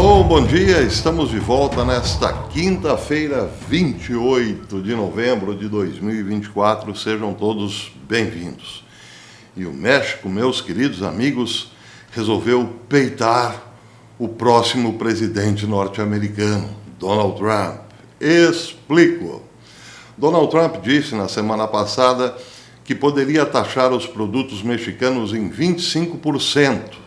Alô, bom dia, estamos de volta nesta quinta-feira, 28 de novembro de 2024, sejam todos bem-vindos. E o México, meus queridos amigos, resolveu peitar o próximo presidente norte-americano, Donald Trump. Explico. Donald Trump disse na semana passada que poderia taxar os produtos mexicanos em 25%.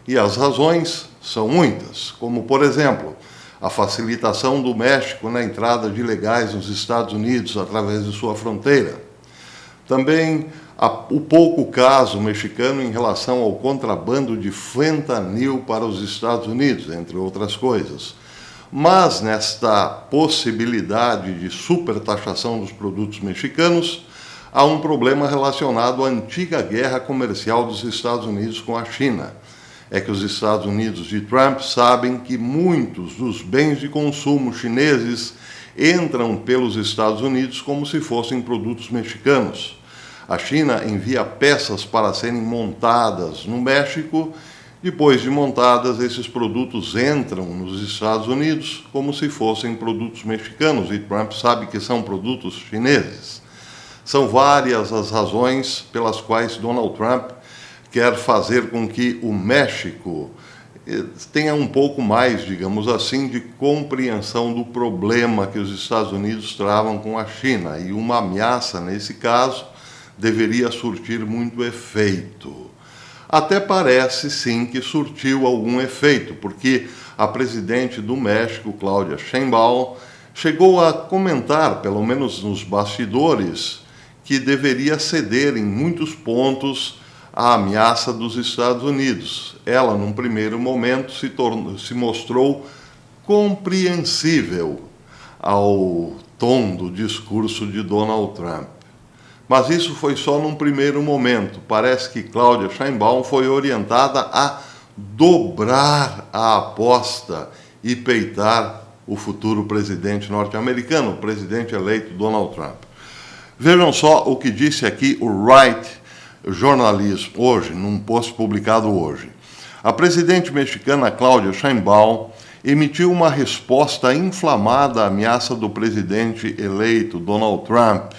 E as razões são muitas, como, por exemplo, a facilitação do México na entrada de ilegais nos Estados Unidos através de sua fronteira. Também o pouco caso mexicano em relação ao contrabando de fentanil para os Estados Unidos, entre outras coisas. Mas nesta possibilidade de supertaxação dos produtos mexicanos, há um problema relacionado à antiga guerra comercial dos Estados Unidos com a China. É que os Estados Unidos de Trump sabem que muitos dos bens de consumo chineses entram pelos Estados Unidos como se fossem produtos mexicanos. A China envia peças para serem montadas no México. Depois de montadas, esses produtos entram nos Estados Unidos como se fossem produtos mexicanos, e Trump sabe que são produtos chineses. São várias as razões pelas quais Donald Trump quer fazer com que o México tenha um pouco mais, digamos assim, de compreensão do problema que os Estados Unidos travam com a China. E uma ameaça, nesse caso, deveria surtir muito efeito. Até parece, sim, que surtiu algum efeito, porque a presidente do México, Claudia Sheinbaum, chegou a comentar, pelo menos nos bastidores, que deveria ceder em muitos pontos a ameaça dos Estados Unidos. Ela, num primeiro momento, se mostrou compreensível ao tom do discurso de Donald Trump. Mas isso foi só num primeiro momento. Parece que Claudia Sheinbaum foi orientada a dobrar a aposta e peitar o futuro presidente norte-americano, o presidente eleito Donald Trump. Vejam só o que disse aqui o Wright Jornalismo, hoje, num post publicado hoje. A presidente mexicana Claudia Sheinbaum emitiu uma resposta inflamada à ameaça do presidente eleito Donald Trump,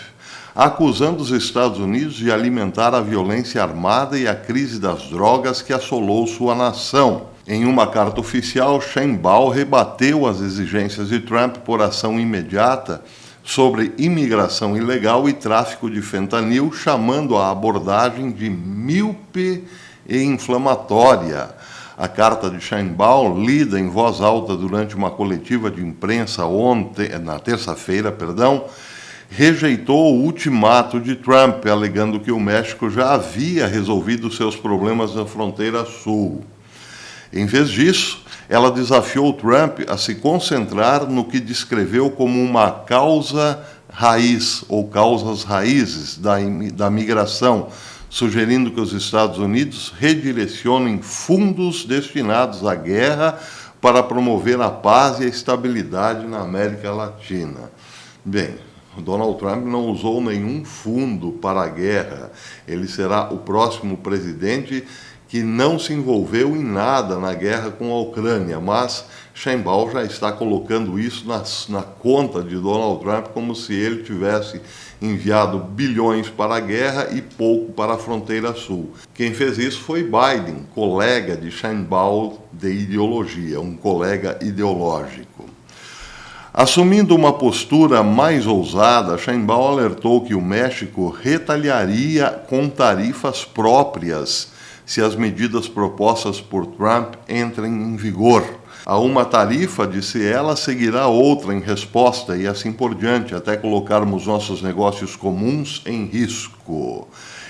acusando os Estados Unidos de alimentar a violência armada e a crise das drogas que assolou sua nação. Em uma carta oficial, Sheinbaum rebateu as exigências de Trump por ação imediata sobre imigração ilegal e tráfico de fentanil, chamando a abordagem de míope e inflamatória. A carta de Sheinbaum, lida em voz alta durante uma coletiva de imprensa na terça-feira, rejeitou o ultimato de Trump, alegando que o México já havia resolvido seus problemas na fronteira sul. Em vez disso, ela desafiou Trump a se concentrar no que descreveu como uma causa raiz, ou causas raízes da migração, sugerindo que os Estados Unidos redirecionem fundos destinados à guerra para promover a paz e a estabilidade na América Latina. Bem, Donald Trump não usou nenhum fundo para a guerra. Ele será o próximo presidente que não se envolveu em nada na guerra com a Ucrânia, mas Sheinbaum já está colocando isso na conta de Donald Trump como se ele tivesse enviado bilhões para a guerra e pouco para a fronteira sul. Quem fez isso foi Biden, colega de Sheinbaum de ideologia, um colega ideológico. Assumindo uma postura mais ousada, Sheinbaum alertou que o México retaliaria com tarifas próprias se as medidas propostas por Trump entrem em vigor. A uma tarifa, disse ela, seguirá outra em resposta e assim por diante, até colocarmos nossos negócios comuns em risco.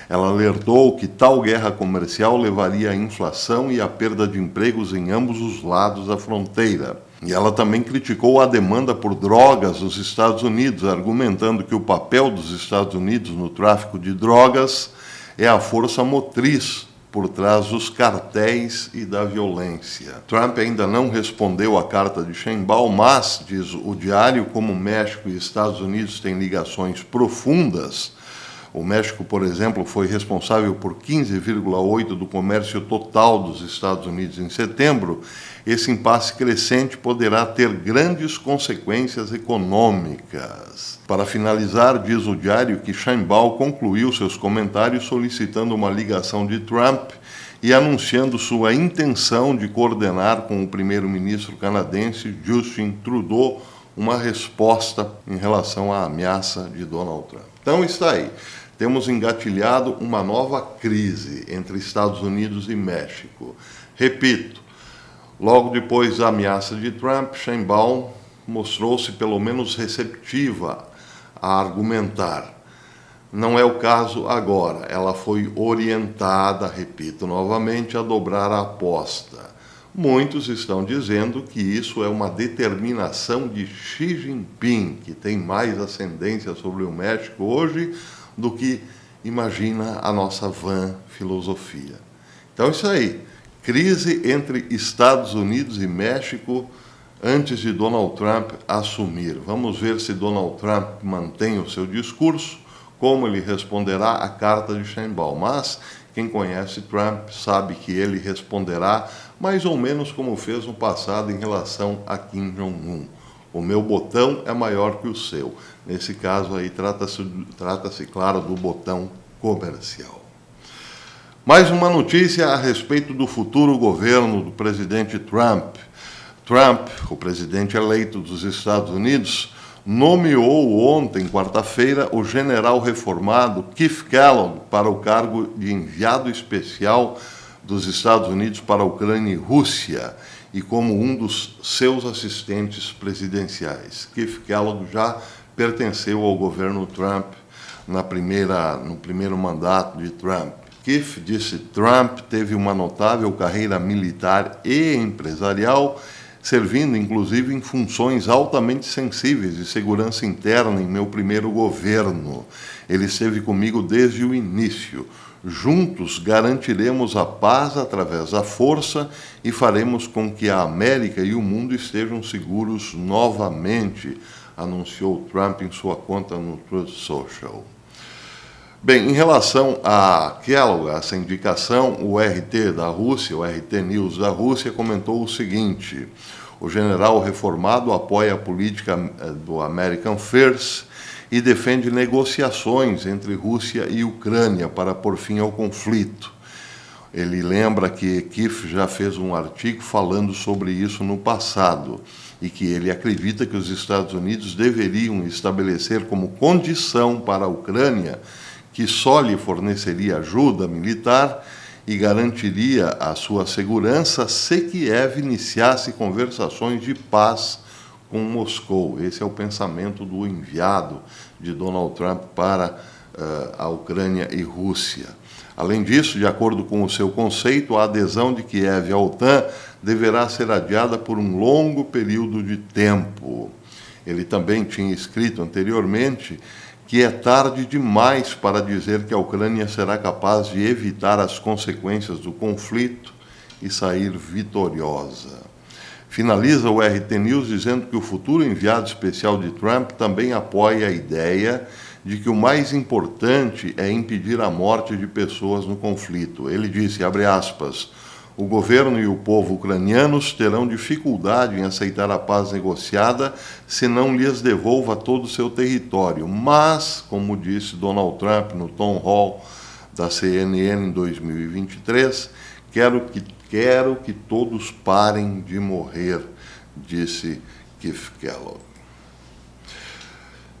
Ela alertou que tal guerra comercial levaria à inflação e à perda de empregos em ambos os lados da fronteira. E ela também criticou a demanda por drogas nos Estados Unidos, argumentando que o papel dos Estados Unidos no tráfico de drogas é a força motriz por trás dos cartéis e da violência. Trump ainda não respondeu à carta de Sheinbaum, mas, diz o diário, como México e Estados Unidos têm ligações profundas, O México, por exemplo, foi responsável por 15,8% do comércio total dos Estados Unidos em setembro. Esse impasse crescente poderá ter grandes consequências econômicas. Para finalizar, diz o diário que Sheinbaum concluiu seus comentários solicitando uma ligação de Trump e anunciando sua intenção de coordenar com o primeiro-ministro canadense Justin Trudeau uma resposta em relação à ameaça de Donald Trump. Então está aí. Temos engatilhado uma nova crise entre Estados Unidos e México. Repito, logo depois da ameaça de Trump, Sheinbaum mostrou-se pelo menos receptiva a argumentar. Não é o caso agora. Ela foi orientada, repito novamente, a dobrar a aposta. Muitos estão dizendo que isso é uma determinação de Xi Jinping, que tem mais ascendência sobre o México hoje do que imagina a nossa vã filosofia. Então, isso aí. Crise entre Estados Unidos e México antes de Donald Trump assumir. Vamos ver se Donald Trump mantém o seu discurso, como ele responderá à carta de Sheinbaum. Mas quem conhece Trump sabe que ele responderá mais ou menos como fez no passado em relação a Kim Jong-un. O meu botão é maior que o seu. Nesse caso aí trata-se, claro, do botão comercial. Mais uma notícia a respeito do futuro governo do presidente Trump. Trump, o presidente eleito dos Estados Unidos, nomeou ontem, quarta-feira, o general reformado Keith Kellogg para o cargo de enviado especial dos Estados Unidos para a Ucrânia e Rússia e como um dos seus assistentes presidenciais. Keith Kellogg já pertenceu ao governo Trump no primeiro mandato de Trump. Keith, disse Trump, teve uma notável carreira militar e empresarial, servindo inclusive em funções altamente sensíveis de segurança interna em meu primeiro governo. Ele esteve comigo desde o início. Juntos garantiremos a paz através da força e faremos com que a América e o mundo estejam seguros novamente, anunciou Trump em sua conta no Truth Social. Bem, em relação a Kellogg, essa indicação, o RT da Rússia, o RT News da Rússia, comentou o seguinte: o general reformado apoia a política do American First e defende negociações entre Rússia e Ucrânia para pôr fim ao conflito. Ele lembra que Keith já fez um artigo falando sobre isso no passado e que ele acredita que os Estados Unidos deveriam estabelecer como condição para a Ucrânia que só lhe forneceria ajuda militar e garantiria a sua segurança se Kiev iniciasse conversações de paz com Moscou. Esse é o pensamento do enviado de Donald Trump para a Ucrânia e Rússia. Além disso, de acordo com o seu conceito, a adesão de Kiev à OTAN deverá ser adiada por um longo período de tempo. Ele também tinha escrito anteriormente que é tarde demais para dizer que a Ucrânia será capaz de evitar as consequências do conflito e sair vitoriosa. Finaliza o RT News dizendo que o futuro enviado especial de Trump também apoia a ideia de que o mais importante é impedir a morte de pessoas no conflito. Ele disse, abre aspas, o governo e o povo ucranianos terão dificuldade em aceitar a paz negociada se não lhes devolva todo o seu território. Mas, como disse Donald Trump no Town Hall da CNN em 2023, quero que todos parem de morrer, disse Keith Kellogg.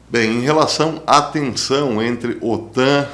Bem, em relação à tensão entre OTAN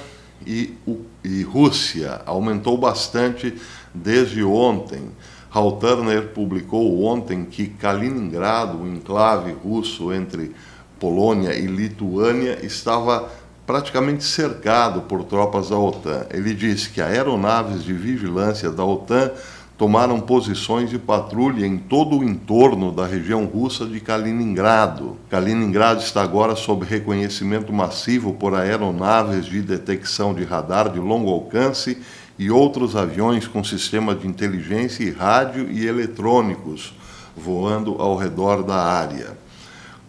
e Rússia, aumentou bastante desde ontem. Hal Turner publicou ontem que Kaliningrado, o enclave russo entre Polônia e Lituânia, estava praticamente cercado por tropas da OTAN. Ele disse que aeronaves de vigilância da OTAN tomaram posições de patrulha em todo o entorno da região russa de Kaliningrado. Kaliningrado está agora sob reconhecimento massivo por aeronaves de detecção de radar de longo alcance e outros aviões com sistema de inteligência e rádio e eletrônicos voando ao redor da área.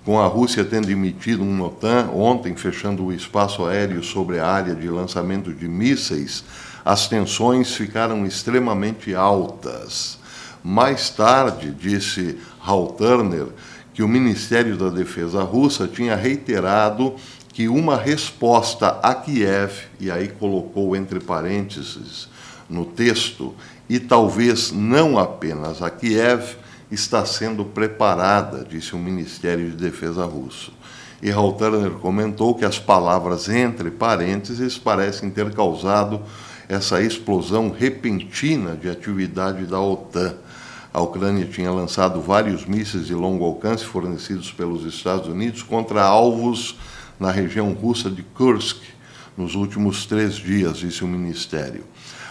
Com a Rússia tendo emitido um OTAN ontem, fechando o espaço aéreo sobre a área de lançamento de mísseis, as tensões ficaram extremamente altas. Mais tarde, disse Hal Turner, que o Ministério da Defesa russa tinha reiterado que uma resposta a Kiev, e aí colocou entre parênteses no texto, e talvez não apenas a Kiev, está sendo preparada, disse o Ministério de Defesa russo. E Hal Turner comentou que as palavras entre parênteses parecem ter causado essa explosão repentina de atividade da OTAN. A Ucrânia tinha lançado vários mísseis de longo alcance fornecidos pelos Estados Unidos contra alvos na região russa de Kursk nos últimos 3 dias, disse o Ministério.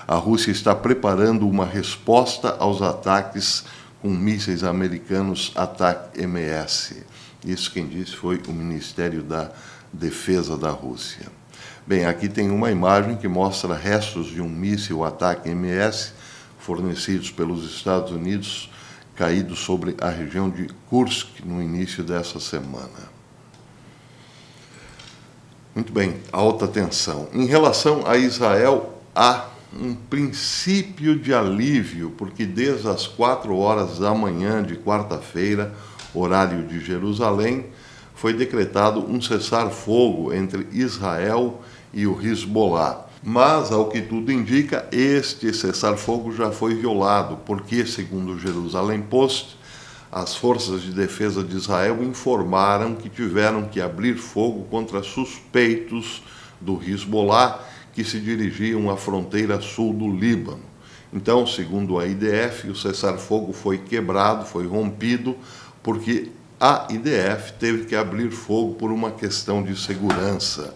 A Rússia está preparando uma resposta aos ataques com mísseis americanos ATACMS. Isso quem disse foi o Ministério da Defesa da Rússia. Bem, aqui tem uma imagem que mostra restos de um míssil ATACMS fornecidos pelos Estados Unidos, caído sobre a região de Kursk no início dessa semana. Muito bem, alta tensão. Em relação a Israel, há um princípio de alívio, porque desde as 4 horas da manhã de quarta-feira, horário de Jerusalém, foi decretado um cessar-fogo entre Israel e o Hezbollah. Mas, ao que tudo indica, este cessar-fogo já foi violado, porque, segundo o Jerusalém Post, as forças de defesa de Israel informaram que tiveram que abrir fogo contra suspeitos do Hezbollah que se dirigiam à fronteira sul do Líbano. Então, segundo a IDF, o cessar-fogo foi quebrado, foi rompido, porque a IDF teve que abrir fogo por uma questão de segurança.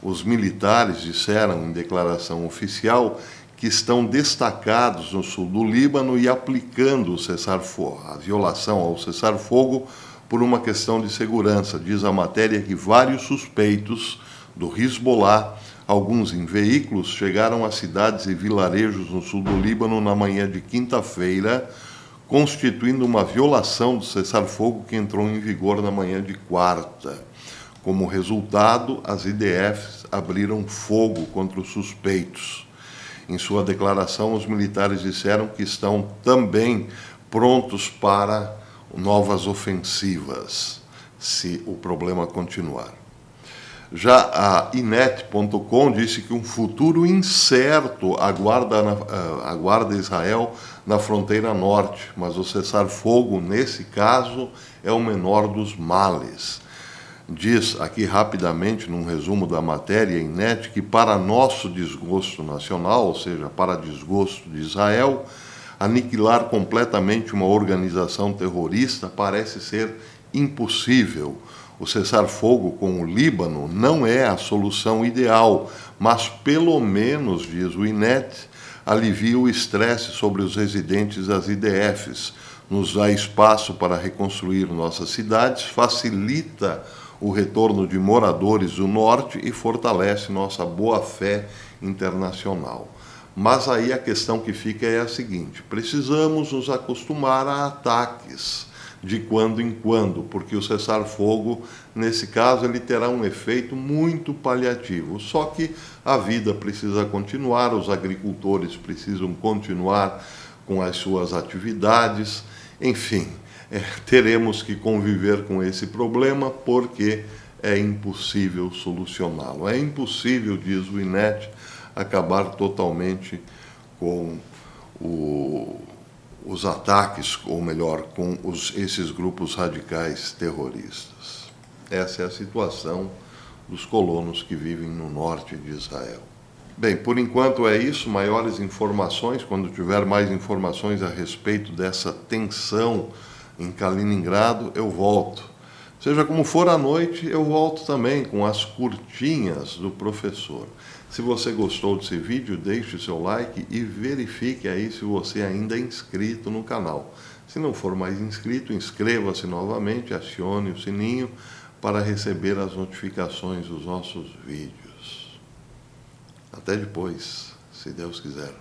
Os militares disseram em declaração oficial que estão destacados no sul do Líbano e aplicando o cessar-fogo, a violação ao cessar-fogo por uma questão de segurança. Diz a matéria que vários suspeitos do Hezbollah, alguns em veículos, chegaram a cidades e vilarejos no sul do Líbano na manhã de quinta-feira, constituindo uma violação do cessar-fogo que entrou em vigor na manhã de quarta. Como resultado, as IDFs abriram fogo contra os suspeitos. Em sua declaração, os militares disseram que estão também prontos para novas ofensivas, se o problema continuar. Já a Inet.com disse que um futuro incerto aguarda Israel na fronteira norte, mas o cessar-fogo, nesse caso, é o menor dos males. Diz aqui rapidamente, num resumo da matéria, Inet, que para nosso desgosto nacional, ou seja, para desgosto de Israel, aniquilar completamente uma organização terrorista parece ser impossível. O cessar-fogo com o Líbano não é a solução ideal, mas pelo menos, diz o Inet, alivia o estresse sobre os residentes das IDFs, nos dá espaço para reconstruir nossas cidades, facilita o retorno de moradores do norte e fortalece nossa boa-fé internacional. Mas aí a questão que fica é a seguinte: precisamos nos acostumar a ataques de quando em quando, porque o cessar-fogo, nesse caso, ele terá um efeito muito paliativo. Só que a vida precisa continuar, os agricultores precisam continuar com as suas atividades, enfim, teremos que conviver com esse problema porque é impossível solucioná-lo. É impossível, diz o Inet, acabar totalmente com os ataques, ou melhor, com esses grupos radicais terroristas. Essa é a situação dos colonos que vivem no norte de Israel. Bem, por enquanto é isso. Maiores informações, quando tiver mais informações a respeito dessa tensão em Kaliningrado, eu volto. Seja como for, à noite eu volto também com as curtinhas do professor. Se você gostou desse vídeo, deixe o seu like e verifique aí se você ainda é inscrito no canal. Se não for mais inscrito, inscreva-se novamente, acione o sininho para receber as notificações dos nossos vídeos. Até depois, se Deus quiser.